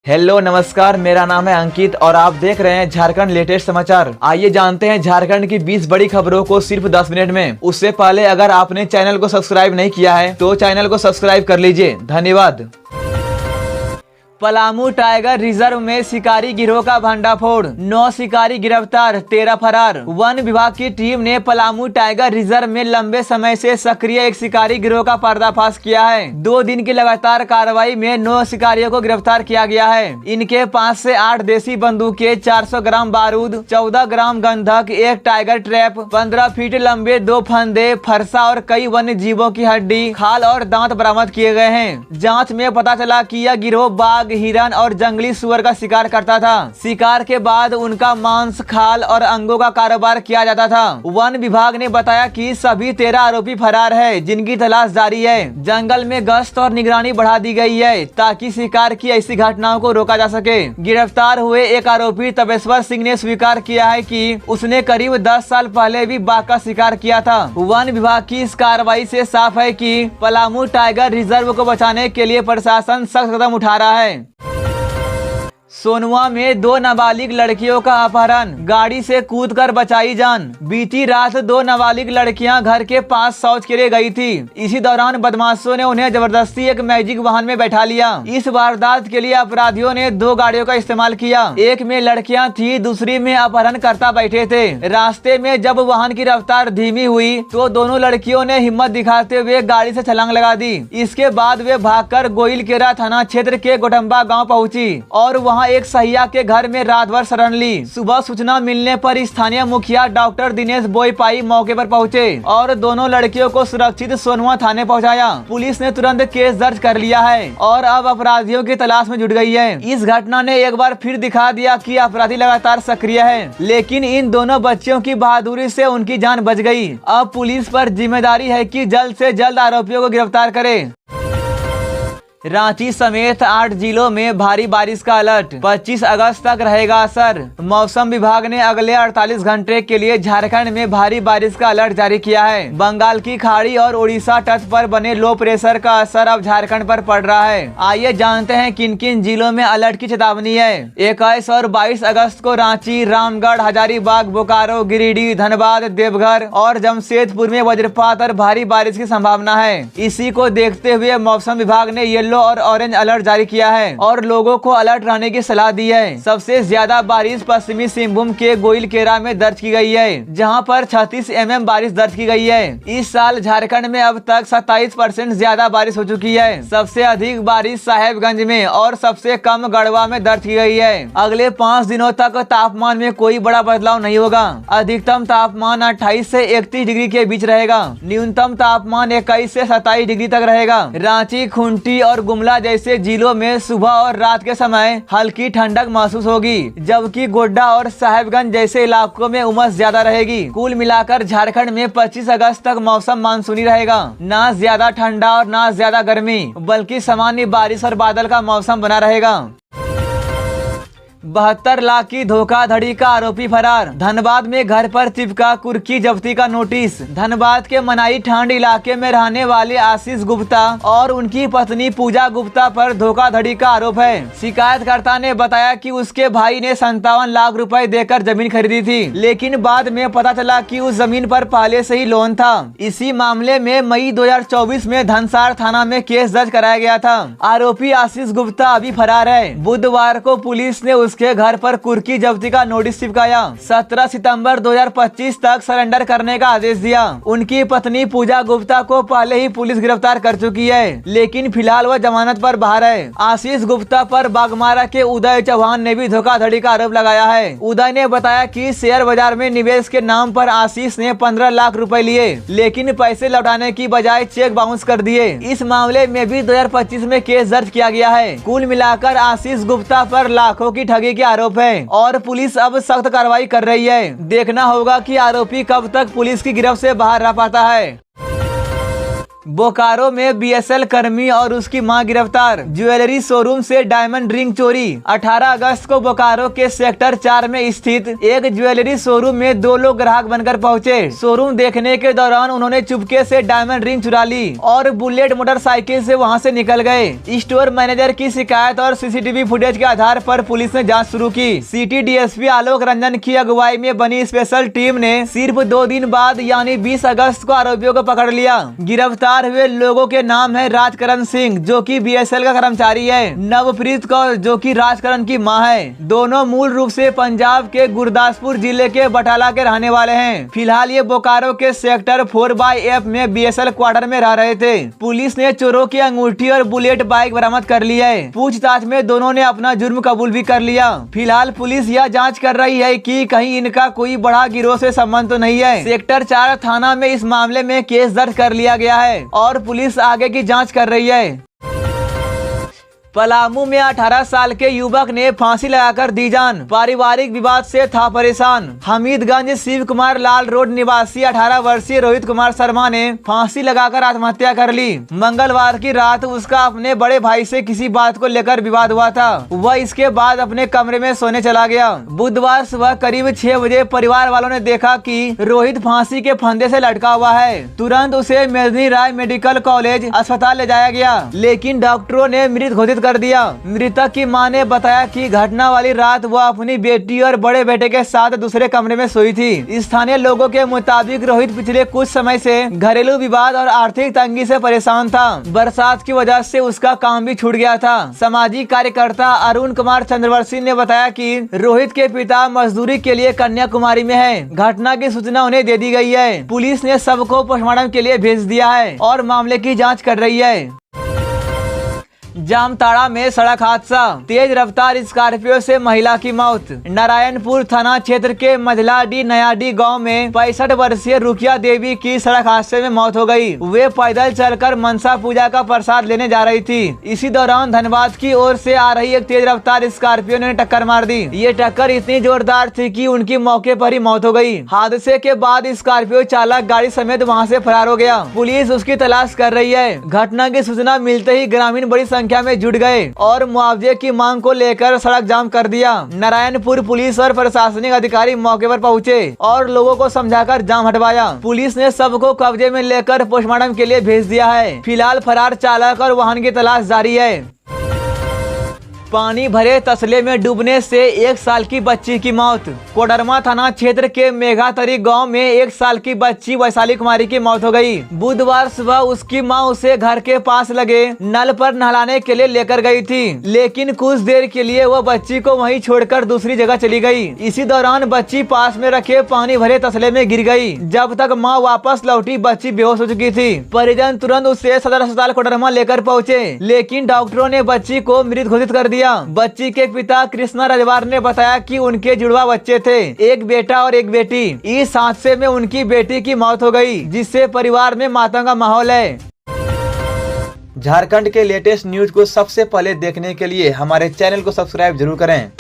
Hello नमस्कार, मेरा नाम है अंकित और आप देख रहे हैं झारखंड लेटेस्ट समाचार। आइए जानते हैं झारखंड की 20 बड़ी खबरों को सिर्फ 10 मिनट में। उससे पहले अगर आपने चैनल को सब्सक्राइब नहीं किया है तो चैनल को सब्सक्राइब कर लीजिए। धन्यवाद। पलामू टाइगर रिजर्व में शिकारी गिरोह का भंडाफोड़, 9 शिकारी गिरफ्तार, 13 फरार। वन विभाग की टीम ने पलामू टाइगर रिजर्व में लंबे समय से सक्रिय एक शिकारी गिरोह का पर्दाफाश किया है। 2 दिन की लगातार कार्रवाई में 9 शिकारियों को गिरफ्तार किया गया है। इनके 5 से 8 देसी बंदूकें, 400 ग्राम बारूद, 14 ग्राम गंधक, 1 टाइगर ट्रैप, 15 फीट लंबे 2 फंदे, फरसा और कई वन्य जीवों की हड्डी, खाल और दांत बरामद किए गए हैं। जाँच में पता चला कि यह गिरोह बाघ, हिरन और जंगली सुअर का शिकार करता था। शिकार के बाद उनका मांस, खाल और अंगों का कारोबार किया जाता था। वन विभाग ने बताया कि सभी 13 आरोपी फरार है, जिनकी तलाश जारी है। जंगल में गश्त और निगरानी बढ़ा दी गई है ताकि शिकार की ऐसी घटनाओं को रोका जा सके। गिरफ्तार हुए एक आरोपी तपेश्वर सिंह ने स्वीकार किया है कि उसने करीब 10 साल पहले भी बाघ का शिकार किया था। वन विभाग की इस कार्रवाई से साफ है कि पलामू टाइगर रिजर्व को बचाने के लिए प्रशासन सख्त कदम उठा रहा है। सोनवा में 2 नाबालिग लड़कियों का अपहरण, गाड़ी से कूदकर बचाई जान। बीती रात 2 नाबालिग लड़कियां घर के पास शौच के लिए गई थी। इसी दौरान बदमाशों ने उन्हें जबरदस्ती एक मैजिक वाहन में बैठा लिया। इस वारदात के लिए अपराधियों ने 2 गाड़ियों का इस्तेमाल किया। एक में लड़कियां थी, दूसरी में अपहरणकर्ता बैठे थे। रास्ते में जब वाहन की रफ्तार धीमी हुई तो दोनों लड़कियों ने हिम्मत दिखाते हुए गाड़ी से छलांग लगा दी। इसके बाद वे भागकर गोइलकेरा थाना क्षेत्र के गोटम्बा गाँव पहुँची और वहाँ एक सहिया के घर में रात भर शरण ली। सुबह सूचना मिलने पर स्थानीय मुखिया डॉक्टर दिनेश बोईपाई मौके पर पहुंचे और दोनों लड़कियों को सुरक्षित सोनवा थाने पहुंचाया। पुलिस ने तुरंत केस दर्ज कर लिया है और अब अपराधियों की तलाश में जुट गई है। इस घटना ने एक बार फिर दिखा दिया कि अपराधी लगातार सक्रिय है, लेकिन इन दोनों बच्चियों की बहादुरी से उनकी जान बच गई। अब पुलिस पर जिम्मेदारी है कि जल्द से जल्द आरोपियों को गिरफ्तार करे। रांची समेत 8 जिलों में भारी बारिश का अलर्ट, 25 अगस्त तक रहेगा असर। मौसम विभाग ने अगले 48 घंटे के लिए झारखंड में भारी बारिश का अलर्ट जारी किया है। बंगाल की खाड़ी और उड़ीसा तट पर बने लो प्रेशर का असर अब झारखंड पर पड़ रहा है। आइए जानते हैं किन किन जिलों में अलर्ट की चेतावनी है। 21 और 22 अगस्त को रांची, रामगढ़, हजारीबाग, बोकारो, गिरिडीह, धनबाद, देवघर और जमशेदपुर में वज्रपात और भारी बारिश की संभावना है। इसी को देखते हुए मौसम विभाग ने येलो और ऑरेंज अलर्ट जारी किया है और लोगों को अलर्ट रहने की सलाह दी है। सबसे ज्यादा बारिश पश्चिमी सिंहभूम के गोइलकेरा में दर्ज की गई है, जहां पर 36 mm बारिश दर्ज की गई है। इस साल झारखंड में अब तक 27% ज्यादा बारिश हो चुकी है। सबसे अधिक बारिश साहेबगंज में और सबसे कम गढ़वा में दर्ज की गई है। अगले 5 दिनों तक तापमान में कोई बड़ा बदलाव नहीं होगा। अधिकतम तापमान 28 से 31 डिग्री के बीच रहेगा। न्यूनतम तापमान 21 से 27 डिग्री तक रहेगा। रांची, खूंटी और गुमला जैसे जिलों में सुबह और रात के समय हल्की ठंडक महसूस होगी, जबकि गोड्डा और साहेबगंज जैसे इलाकों में उमस ज्यादा रहेगी। कुल मिलाकर झारखंड में 25 अगस्त तक मौसम मानसूनी रहेगा। ना ज्यादा ठंडा और ना ज्यादा गर्मी, बल्कि सामान्य बारिश और बादल का मौसम बना रहेगा। 72 लाख की धोखाधड़ी का आरोपी फरार, धनबाद में घर पर चिपका कुर्की जब्ती का नोटिस। धनबाद के मनाई ठांड इलाके में रहने वाले आशीष गुप्ता और उनकी पत्नी पूजा गुप्ता पर धोखाधड़ी का आरोप है। शिकायतकर्ता ने बताया कि उसके भाई ने 57 लाख रुपए देकर जमीन खरीदी थी, लेकिन बाद में पता चला कि उस जमीन पर पहले से ही लोन था। इसी मामले में मई 2024 में धनसार थाना में केस दर्ज कराया गया था। आरोपी आशीष गुप्ता अभी फरार है। बुधवार को पुलिस ने उसके घर पर कुर्की जब्ती का नोटिस चिपकाया। 17 सितंबर 2025 तक सरेंडर करने का आदेश दिया। उनकी पत्नी पूजा गुप्ता को पहले ही पुलिस गिरफ्तार कर चुकी है, लेकिन फिलहाल वह जमानत पर बाहर है। आशीष गुप्ता पर बागमारा के उदय चौहान ने भी धोखाधड़ी का आरोप लगाया है। उदय ने बताया कि शेयर बाजार में निवेश के नाम पर आशीष ने 15 लाख रुपए लिए, लेकिन पैसे लौटाने की बजाय चेक बाउंस कर दिए। इस मामले में भी 2025 में केस दर्ज किया गया है। कुल मिलाकर आशीष गुप्ता पर लाखों की ठगी के आरोप है और पुलिस अब सख्त कार्रवाई कर रही है। देखना होगा कि आरोपी कब तक पुलिस की गिरफ्त से बाहर रह पाता है। बोकारो में बीएसएल कर्मी और उसकी मां गिरफ्तार। ज्वेलरी शोरूम से डायमंड रिंग चोरी। 18 अगस्त को बोकारो के सेक्टर 4 में स्थित एक ज्वेलरी शोरूम में 2 लोग ग्राहक बनकर पहुंचे। शोरूम देखने के दौरान उन्होंने चुपके से डायमंड रिंग चुरा ली और बुलेट मोटरसाइकिल से वहां से निकल गए। स्टोर मैनेजर की शिकायत और सीसीटीवी फुटेज के आधार पर पुलिस ने जांच शुरू की। सिटी डीएसपी आलोक रंजन की अगुवाई में बनी स्पेशल टीम ने सिर्फ 2 दिन बाद यानी 20 अगस्त को आरोपियों को पकड़ लिया। गिरफ्तार हुए लोगों के नाम है राजकरण सिंह जो कि बीएसएल का कर्मचारी है, नवप्रीत कौर जो कि राजकरण की मां है। दोनों मूल रूप से पंजाब के गुरदासपुर जिले के बटाला के रहने वाले हैं। फिलहाल ये बोकारो के सेक्टर 4/F में बीएसएल क्वार्टर में रह रहे थे। पुलिस ने चोरों की अंगूठी और बुलेट बाइक बरामद कर ली है। पूछताछ में दोनों ने अपना जुर्म कबूल भी कर लिया। फिलहाल पुलिस यह जांच कर रही है कि कहीं इनका कोई बड़ा गिरोह से संबंध तो नहीं है। सेक्टर 4 थाना में इस मामले में केस दर्ज कर लिया गया है और पुलिस आगे की जांच कर रही है। पलामू में 18 साल के युवक ने फांसी लगाकर दी जान। पारिवारिक विवाद से था परेशान। हमीदगंज शिव कुमार लाल रोड निवासी 18 वर्षीय रोहित कुमार शर्मा ने फांसी लगाकर आत्महत्या कर ली। मंगलवार की रात उसका अपने बड़े भाई से किसी बात को लेकर विवाद हुआ था। वह इसके बाद अपने कमरे में सोने चला गया। बुधवार सुबह करीब 6 बजे परिवार वालों ने देखा कि रोहित फांसी के फंदे से लटका हुआ है। तुरंत उसे मेदिनी राय मेडिकल कॉलेज अस्पताल ले जाया गया, लेकिन डॉक्टरों ने मृत घोषित कर दिया। मृतक की मां ने बताया कि घटना वाली रात वह अपनी बेटी और बड़े बेटे के साथ दूसरे कमरे में सोई थी। स्थानीय लोगों के मुताबिक रोहित पिछले कुछ समय से घरेलू विवाद और आर्थिक तंगी से परेशान था। बरसात की वजह से उसका काम भी छूट गया था। सामाजिक कार्यकर्ता अरुण कुमार चंद्रवंशी ने बताया कि रोहित के पिता मजदूरी के लिए कन्याकुमारी में है। घटना की सूचना उन्हें दे दी गई है। पुलिस ने सबको पोस्टमार्टम के लिए भेज दिया है और मामले की जाँच कर रही है। जामताड़ा में सड़क हादसा, तेज रफ्तार स्कॉर्पियो से महिला की मौत। नारायणपुर थाना क्षेत्र के मझलाडी नयाडी गांव में 65 वर्षीय रुकिया देवी की सड़क हादसे में मौत हो गई। वे पैदल चलकर मनसा पूजा का प्रसाद लेने जा रही थी। इसी दौरान धनबाद की ओर से आ रही एक तेज रफ्तार स्कॉर्पियो ने टक्कर मार दी। ये टक्कर इतनी जोरदार थी कि उनकी मौके पर ही मौत हो गई। हादसे के बाद स्कॉर्पियो चालक गाड़ी समेत वहाँ से फरार हो गया। पुलिस उसकी तलाश कर रही है। घटना की सूचना मिलते ही ग्रामीण बड़ी संख्या में जुट गए और मुआवजे की मांग को लेकर सड़क जाम कर दिया। नारायणपुर पुलिस और प्रशासनिक अधिकारी मौके पर पहुंचे और लोगों को समझाकर जाम हटवाया। पुलिस ने सबको कब्जे में लेकर पोस्टमार्टम के लिए भेज दिया है। फिलहाल फरार चालक और वाहन की तलाश जारी है। पानी भरे तसले में डूबने से 1 साल की बच्ची की मौत। कोडरमा थाना क्षेत्र के मेघातरी गांव में 1 साल की बच्ची वैशाली कुमारी की मौत हो गई। बुधवार सुबह उसकी मां उसे घर के पास लगे नल पर नहलाने के लिए लेकर गई थी, लेकिन कुछ देर के लिए वह बच्ची को वहीं छोड़कर दूसरी जगह चली गई। इसी दौरान बच्ची पास में रखे पानी भरे तसले में गिर गई। जब तक माँ वापस लौटी बच्ची बेहोश हो चुकी थी। परिजन तुरंत उसे सदर अस्पताल कोडरमा लेकर पहुँचे, लेकिन डॉक्टरों ने बच्ची को मृत घोषित कर दिया। बच्ची के पिता कृष्णा रजवार ने बताया कि उनके जुड़वा बच्चे थे, एक बेटा और एक बेटी। इस हादसे में उनकी बेटी की मौत हो गई, जिससे परिवार में मातम का माहौल है। झारखंड के लेटेस्ट न्यूज को सबसे पहले देखने के लिए हमारे चैनल को सब्सक्राइब जरूर करें।